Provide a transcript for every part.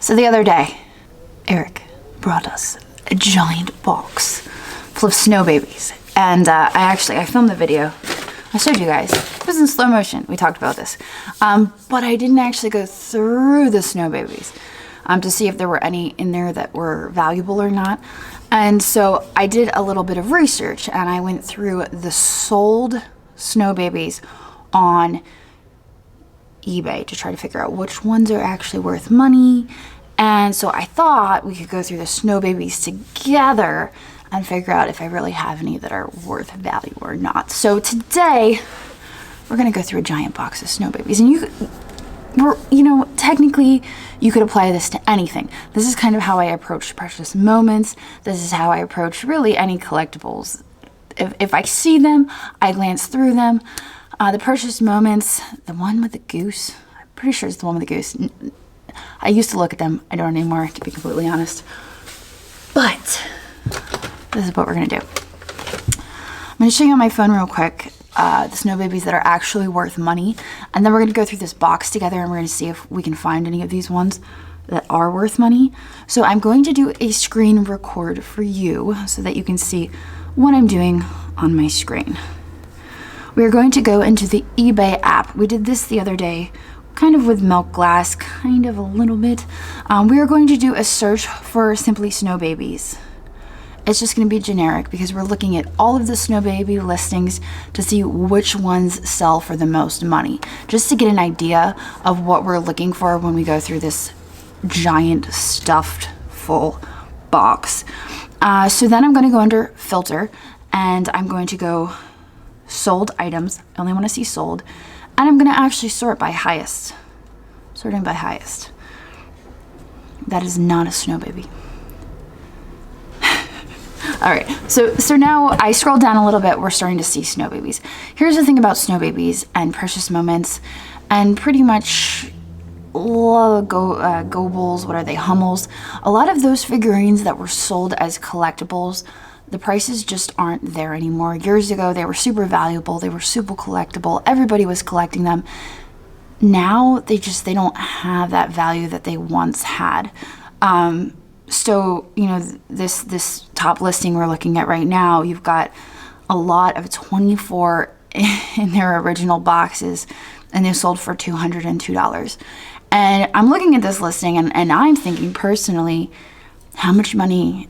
So the other day, Eric brought us a giant box full of Snowbabies. And I filmed the video. I showed you guys. It was in slow motion. We talked about this. But I didn't actually go through the Snowbabies to see if there were any in there that were valuable or not. And so I did a little bit of research and I went through the sold Snowbabies on eBay to try to figure out which ones are actually worth money. And so I thought we could go through the Snowbabies together and figure out if I really have any that are worth value or not. So today we're gonna go through a giant box of Snowbabies, and technically you could apply this to anything. This is kind of how I approach precious moments. This is how I approach really any collectibles. If I see them, I glance through them. The precious moments, the one with the goose, I'm pretty sure it's the one with the goose. I used to look at them. I don't anymore, to be completely honest. But this is what we're gonna do. I'm gonna show you on my phone real quick the Snowbabies that are actually worth money, and then we're gonna go through this box together and we're gonna see if we can find any of these ones that are worth money. So I'm going to do a screen record for you so that you can see what I'm doing on my screen. We are going to go into the eBay app. We did this the other day, kind of with milk glass, kind of a little bit. We are going to do a search for simply Snowbabies. It's just going to be generic because we're looking at all of the Snowbaby listings to see which ones sell for the most money, just to get an idea of what we're looking for when we go through this giant stuffed full box. So then I'm going to go under filter and I'm going to go sold items. I only want to see sold, and I'm going to actually sort by highest. Sorting by highest. That is not a Snowbaby. All right, so now I scroll down a little bit. We're starting to see Snowbabies. Here's the thing about Snowbabies and precious moments, and pretty much Gobles, what are they, Hummels? A lot of those figurines that were sold as collectibles, the prices just aren't there anymore. Years ago, they were super valuable. They were super collectible. Everybody was collecting them. Now, they don't have that value that they once had. So, this top listing we're looking at right now, you've got a lot of 24 in their original boxes, and they sold for $202. And I'm looking at this listing, and I'm thinking personally, how much money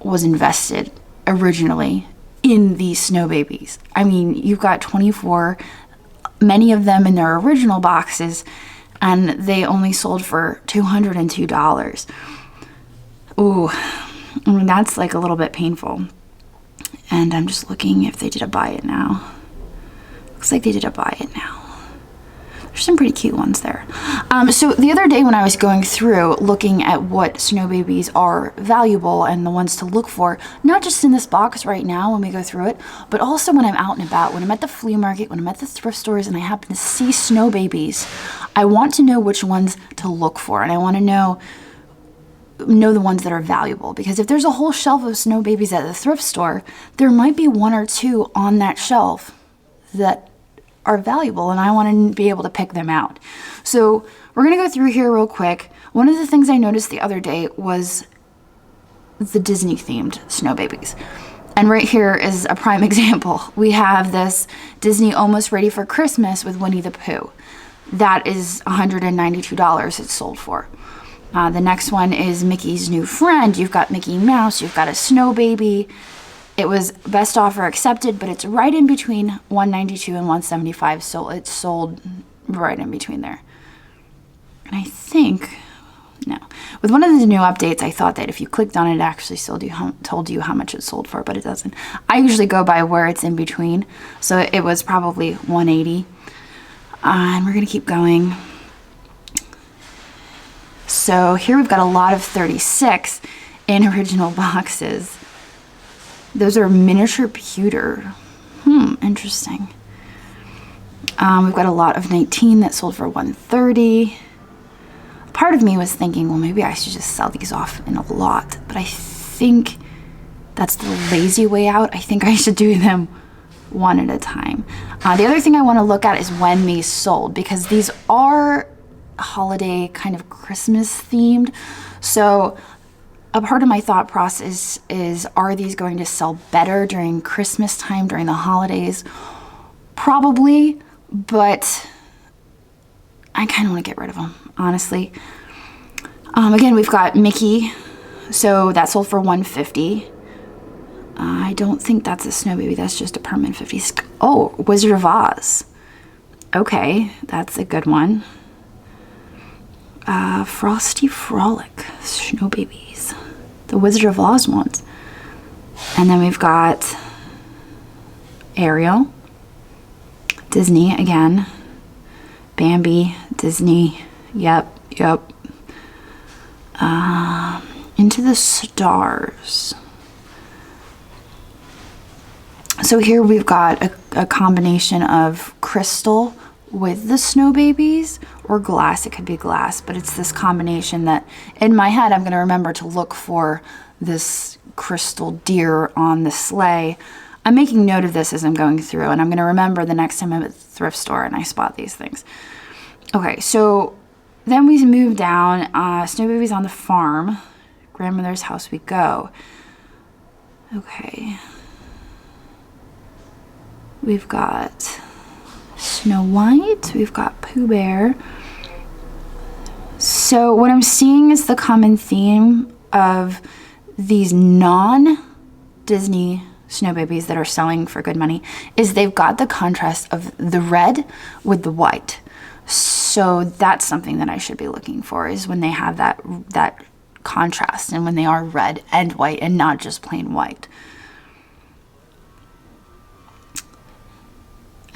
was invested originally in these Snowbabies? I mean, you've got 24, many of them in their original boxes, and they only sold for $202. Ooh, I mean, that's like a little bit painful. And I'm just looking if they did a buy it now. Looks like they did a buy it now. There's some pretty cute ones there. So the other day when I was going through looking at what Snowbabies are valuable and the ones to look for, not just in this box right now when we go through it, but also when I'm out and about, when I'm at the flea market, when I'm at the thrift stores and I happen to see Snowbabies, I want to know which ones to look for, and I want to know the ones that are valuable, because if there's a whole shelf of Snowbabies at the thrift store, there might be one or two on that shelf that are valuable, and I want to be able to pick them out. So we're going to go through here real quick. One of the things I noticed the other day was the Disney themed Snowbabies. And right here is a prime example. We have this Disney Almost Ready for Christmas with Winnie the Pooh. That is $192 it's sold for. The next one is Mickey's New Friend. You've got Mickey Mouse, you've got a Snowbaby. It was best offer accepted, but it's right in between $192 and $175, so it's sold right in between there. And I think, no. With one of the new updates, I thought that if you clicked on it, it actually told you how much it sold for, but it doesn't. I usually go by where it's in between, so it was probably $180. And we're going to keep going. So here we've got a lot of 36 in original boxes. Those are miniature pewter. Interesting. We've got a lot of 19 that sold for $130. Part of me was thinking, well, maybe I should just sell these off in a lot, but I think that's the lazy way out. I think I should do them one at a time. The other thing I want to look at is when these sold, because these are holiday, kind of Christmas themed. So a part of my thought process is, are these going to sell better during Christmas time, during the holidays? Probably, but I kind of want to get rid of them, honestly. Again, we've got Mickey, so that sold for $150. I don't think that's a Snow Baby, that's just a permanent 50. Oh, Wizard of Oz. Okay, that's a good one. Frosty Frolic, Snow Babies. The Wizard of Oz ones. And then we've got Ariel. Disney again. Bambi, Disney. Yep. Into the Stars. So here we've got a combination of crystal with the Snow Babies, or glass. It could be glass, but it's this combination that in my head I'm going to remember to look for this crystal deer on the sleigh. I'm making note of this as I'm going through, and I'm going to remember the next time I'm at the thrift store and I spot these things. Okay, so then we move down. Snow Babies on the Farm. Grandmother's house we go. Okay. We've got Snow White. We've got Pooh Bear. So what I'm seeing is the common theme of these non-Disney Snow Babies that are selling for good money is they've got the contrast of the red with the white. So that's something that I should be looking for, is when they have that contrast and when they are red and white and not just plain white.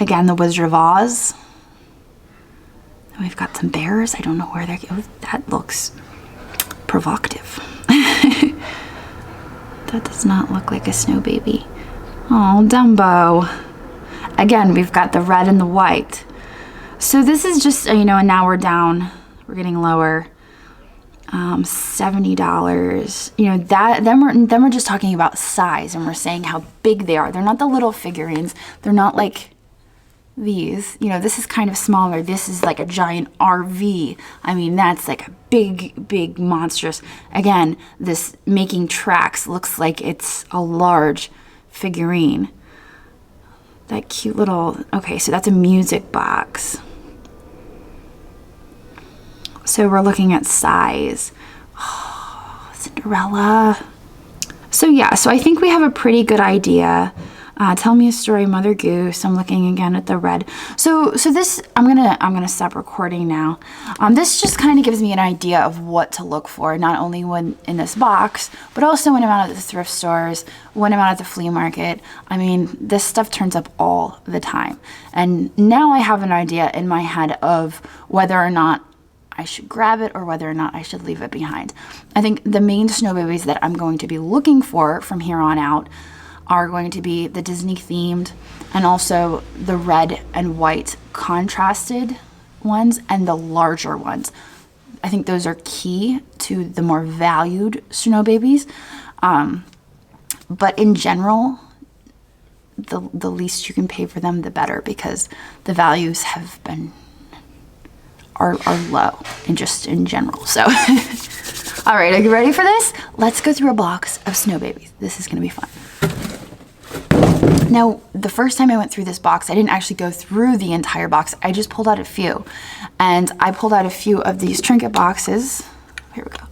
Again, the Wizard of Oz. And we've got some bears. I don't know where they're... Oh, that looks provocative. That does not look like a Snow Baby. Oh, Dumbo. Again, we've got the red and the white. So this is just, and now we're down. We're getting lower. $70. Then we're just talking about size, and we're saying how big they are. They're not the little figurines. They're not like these. This is kind of smaller. This is like a giant RV. I mean, that's like a big monstrous. Again, this making tracks looks like it's a large figurine. That cute little, okay, so that's a music box. So we're looking at size. Oh, Cinderella. So yeah, so I think we have a pretty good idea. Tell Me a Story, Mother Goose. I'm looking again at the red. So this, I'm gonna stop recording now. This just kind of gives me an idea of what to look for, not only when in this box, but also when I'm out at the thrift stores, when I'm out at the flea market. I mean, this stuff turns up all the time. And now I have an idea in my head of whether or not I should grab it or whether or not I should leave it behind. I think the main Snow Babies that I'm going to be looking for from here on out are going to be the Disney themed and also the red and white contrasted ones and the larger ones. I think those are key to the more valued Snow Babies. But in general, the least you can pay for them, the better, because the values have been are low and just in general. So all right, are you ready for this? Let's go through a box of Snow Babies. This is gonna be fun. Now, the first time I went through this box, I didn't actually go through the entire box. I just pulled out a few. And I pulled out a few of these trinket boxes. Here we go.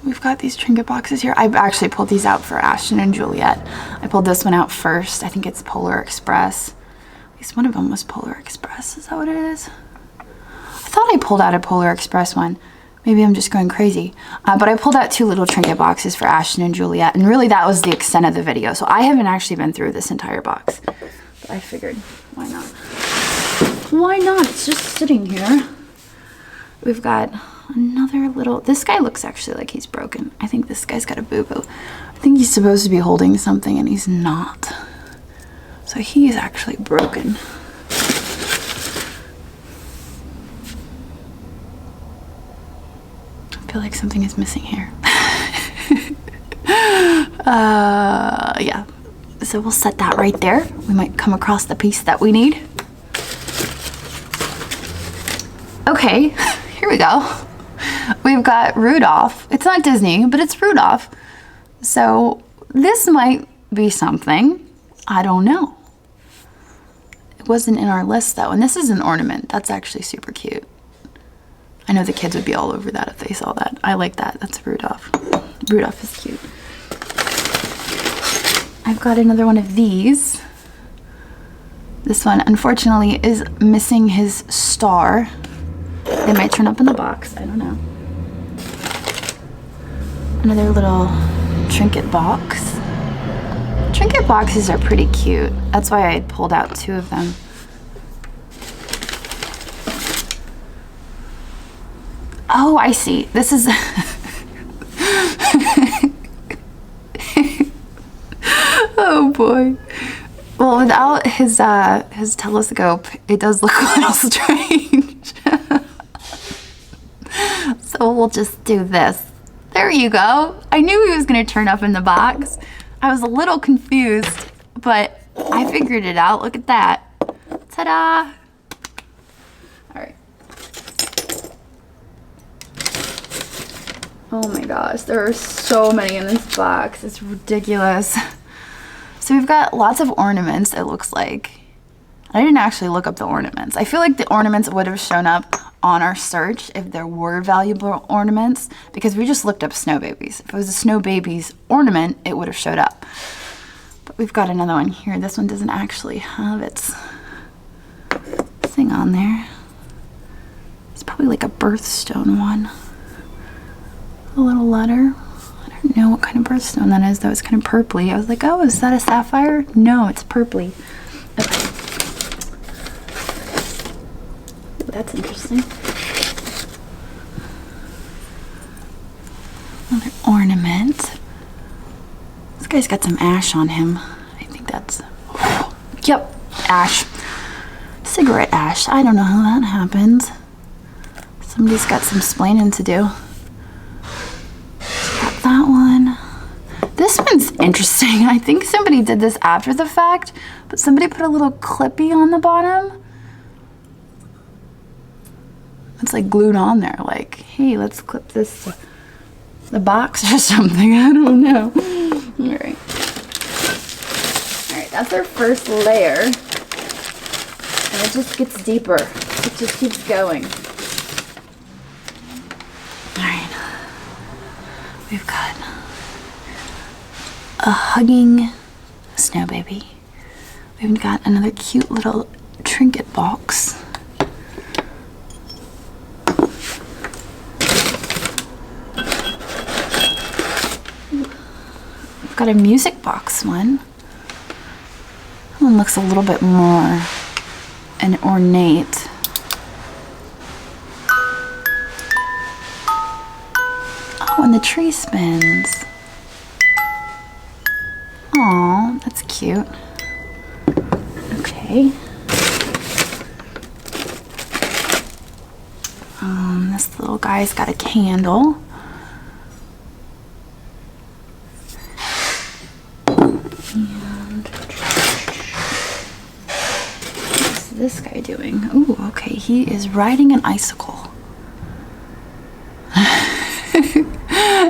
We've got these trinket boxes here. I've actually pulled these out for Ashton and Juliet. I pulled this one out first. I think it's Polar Express. At least one of them was Polar Express. Is that what it is? I thought I pulled out a Polar Express one. Maybe I'm just going crazy. But I pulled out two little trinket boxes for Ashton and Juliet, and really that was the extent of the video. So I haven't actually been through this entire box. But I figured, why not? Why not? It's just sitting here. We've got another little, this guy looks actually like he's broken. I think this guy's got a boo-boo. I think he's supposed to be holding something and he's not. So he's actually broken. I feel like something is missing here. Yeah. So we'll set that right there. We might come across the piece that we need. Okay, here we go. We've got Rudolph. It's not Disney, but it's Rudolph. So this might be something. I don't know. It wasn't in our list though, and this is an ornament. That's actually super cute. I know the kids would be all over that if they saw that. I like that. That's Rudolph. Rudolph is cute. I've got another one of these. This one, unfortunately, is missing his star. They might turn up in the box. I don't know. Another little trinket box. Trinket boxes are pretty cute. That's why I pulled out 2 of them. Oh, I see. This is... Oh boy. Well, without his telescope, it does look a little strange. So we'll just do this. There you go. I knew he was going to turn up in the box. I was a little confused, but I figured it out. Look at that. Ta-da! All right. Oh my gosh, there are so many in this box. It's ridiculous. So we've got lots of ornaments, it looks like. I didn't actually look up the ornaments. I feel like the ornaments would have shown up on our search if there were valuable ornaments, because we just looked up Snowbabies. If it was a Snowbabies ornament, it would have showed up. But we've got another one here. This one doesn't actually have its thing on there. It's probably like a birthstone one. A little letter. I don't know what kind of birthstone that is though. It's kind of purpley. I was like, oh, is that a sapphire? No, it's purpley. Okay. Ooh, that's interesting. Another ornament. This guy's got some ash on him. I think that's... Yep, ash. Cigarette ash. I don't know how that happens. Somebody's got some splaining to do. That one. This one's interesting. I think somebody did this after the fact, but somebody put a little clippy on the bottom. It's like glued on there, like, hey, let's clip this to the box or something. I don't know. All right. All right, that's our first layer. And it just gets deeper. It just keeps going. We've got a hugging snow baby. We've got another cute little trinket box. We've got a music box one. That one looks a little bit more an ornate. And the tree spins. Aw, that's cute. Okay. This little guy's got a candle. And what's this guy doing? Ooh, okay, he is riding an icicle.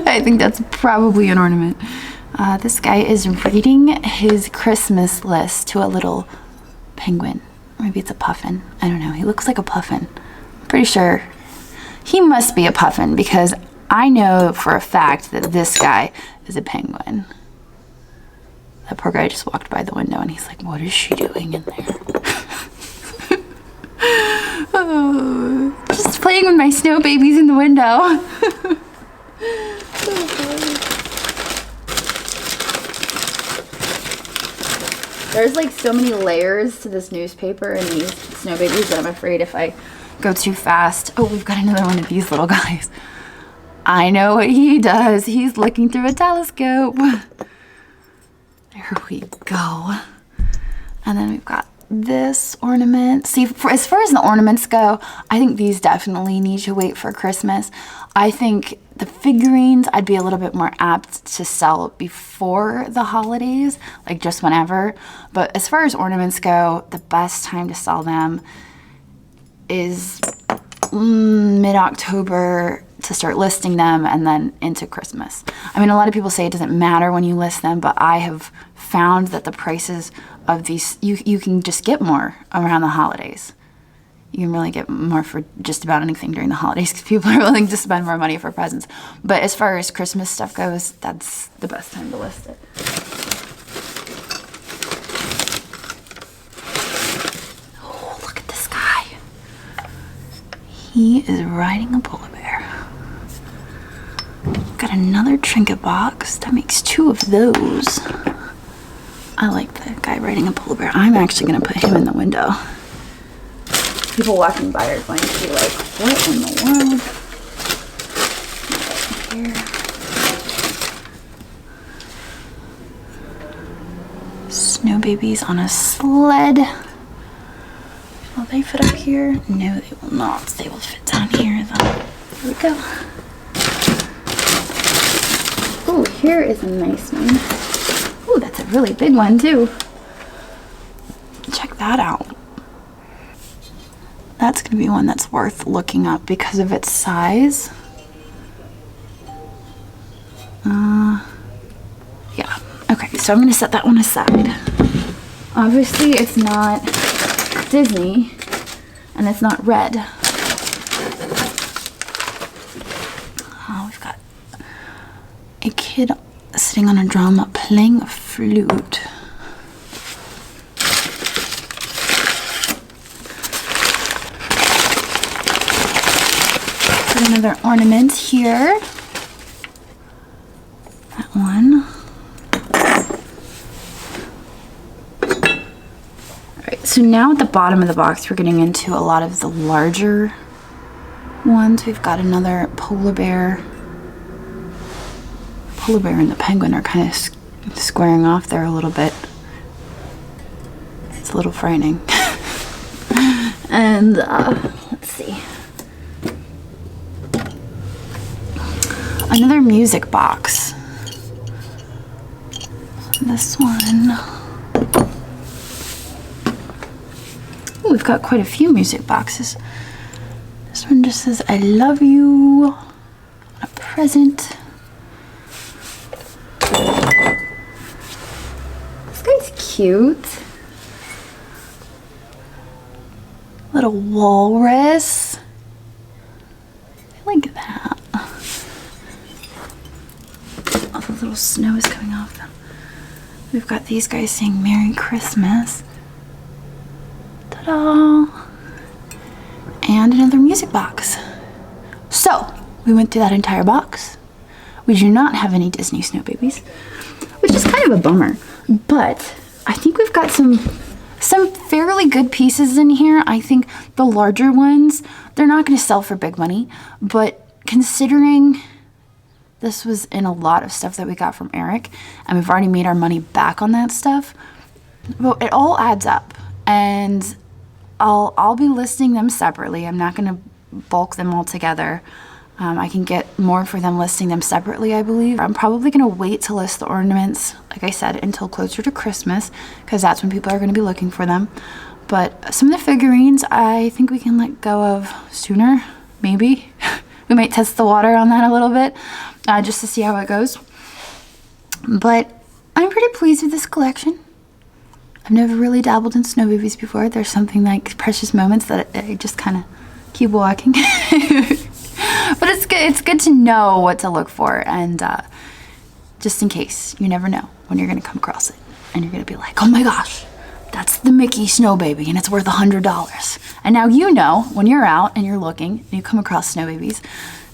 I think that's probably an ornament. This guy is reading his Christmas list to a little penguin. Maybe it's a puffin. I don't know. He looks like a puffin. I'm pretty sure he must be a puffin because I know for a fact that this guy is a penguin. That poor guy just walked by the window and he's like, what is she doing in there? Oh, just playing with my snow babies in the window. There's like so many layers to this newspaper and these snow babies that I'm afraid if I go too fast. Oh, we've got another one of these little guys. I know what he does. He's looking through a telescope. There we go. And then we've got this ornament. See, as far as the ornaments go, I think these definitely need to wait for Christmas. I think the figurines I'd be a little bit more apt to sell before the holidays, like just whenever. But as far as ornaments go, the best time to sell them is mid-October to start listing them, and then into Christmas. I mean, a lot of people say it doesn't matter when you list them, but I have found that the prices of these, you can just get more around the holidays. You can really get more for just about anything during the holidays because people are willing to spend more money for presents. But as far as Christmas stuff goes, that's the best time to list it. Oh, look at this guy. He is riding a polar bear. Got another trinket box. That makes 2 of those. I like the guy riding a polar bear. I'm actually going to put him in the window. People walking by are going to be like, what in the world? Here. Snowbabies on a sled. Will they fit up here? No, they will not. They will fit down here though. Here we go. Oh, here is a nice one. Oh, that's a really big one too. Check that out. That's going to be one that's worth looking up because of its size. Yeah. Okay, so I'm going to set that one aside. Obviously, it's not Disney, and it's not red. We've got a kid sitting on a drum playing a flute. Another ornament here. That one. Alright, so now at the bottom of the box, we're getting into a lot of the larger ones. We've got another polar bear. Polar bear and the penguin are kind of squaring off there a little bit. It's a little frightening. And let's see. Another music box. This one. Ooh, we've got quite a few music boxes. This one just says, I love you. A present. This guy's cute. Little walrus. I like that. All the little snow is coming off them. We've got these guys saying Merry Christmas. Ta-da! And another music box. So, we went through that entire box. We do not have any Disney Snowbabies, which is kind of a bummer. But I think we've got some fairly good pieces in here. I think the larger ones, they're not going to sell for big money, but considering this was in a lot of stuff that we got from Eric, and we've already made our money back on that stuff, well, it all adds up. And I'll be listing them separately. I'm not going to bulk them all together. I can get more for them listing them separately, I believe. I'm probably going to wait to list the ornaments, like I said, until closer to Christmas, because that's when people are going to be looking for them. But some of the figurines, I think we can let go of sooner, maybe. We might test the water on that a little bit, just to see how it goes. But I'm pretty pleased with this collection. I've never really dabbled in Snowbabies before. There's something like precious moments that I just kind of keep walking. But it's good to know what to look for, and just in case, you never know when you're going to come across it. And you're going to be like, oh my gosh, that's the Mickey Snowbaby, and it's worth $100. And now you know, when you're out and you're looking, and you come across Snowbabies,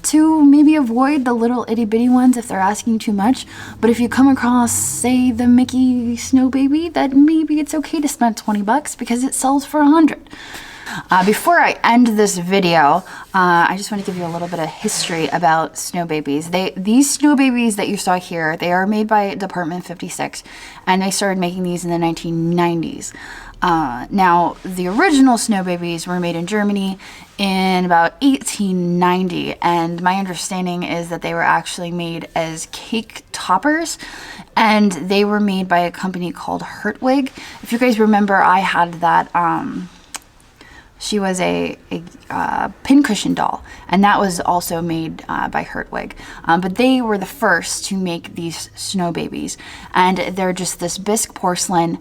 to maybe avoid the little itty-bitty ones if they're asking too much. But if you come across, say, the Mickey Snowbaby, then maybe it's okay to spend $20 because it sells for $100. Before I end this video, I just want to give you a little bit of history about Snowbabies. These Snowbabies that you saw here, they are made by Department 56, and they started making these in the 1990s. Now, the original Snowbabies were made in Germany in about 1890, and my understanding is that they were actually made as cake toppers, and they were made by a company called Hertwig. If you guys remember, I had that She was a pincushion doll, and that was also made by Hertwig. But they were the first to make these Snowbabies, and they're just this bisque porcelain,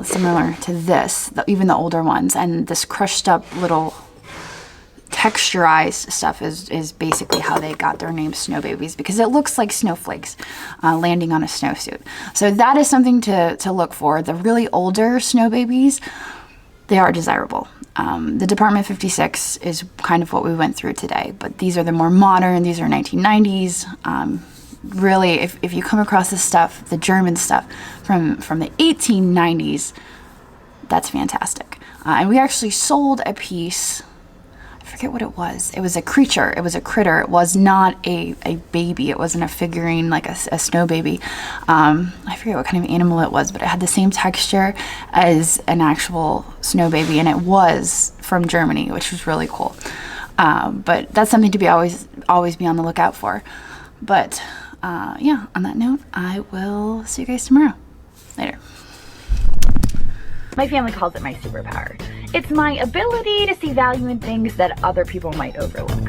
similar to this, even the older ones, and this crushed up little texturized stuff is basically how they got their name Snowbabies, because it looks like snowflakes landing on a snowsuit. So that is something to look for. The really older Snowbabies, they are desirable. The Department 56 is kind of what we went through today, but these are the more modern, these are 1990s. Really, if you come across this stuff, the German stuff from the 1890s, that's fantastic. And we actually sold a piece, I forget what it was. It was a creature. It was a critter. It was not a baby. It wasn't a figurine like a snow baby. I forget what kind of animal it was, but it had the same texture as an actual snow baby, and it was from Germany, which was really cool. But that's something to be always be on the lookout for. But yeah, on that note, I will see you guys tomorrow. Later. My family calls it my superpower. It's my ability to see value in things that other people might overlook.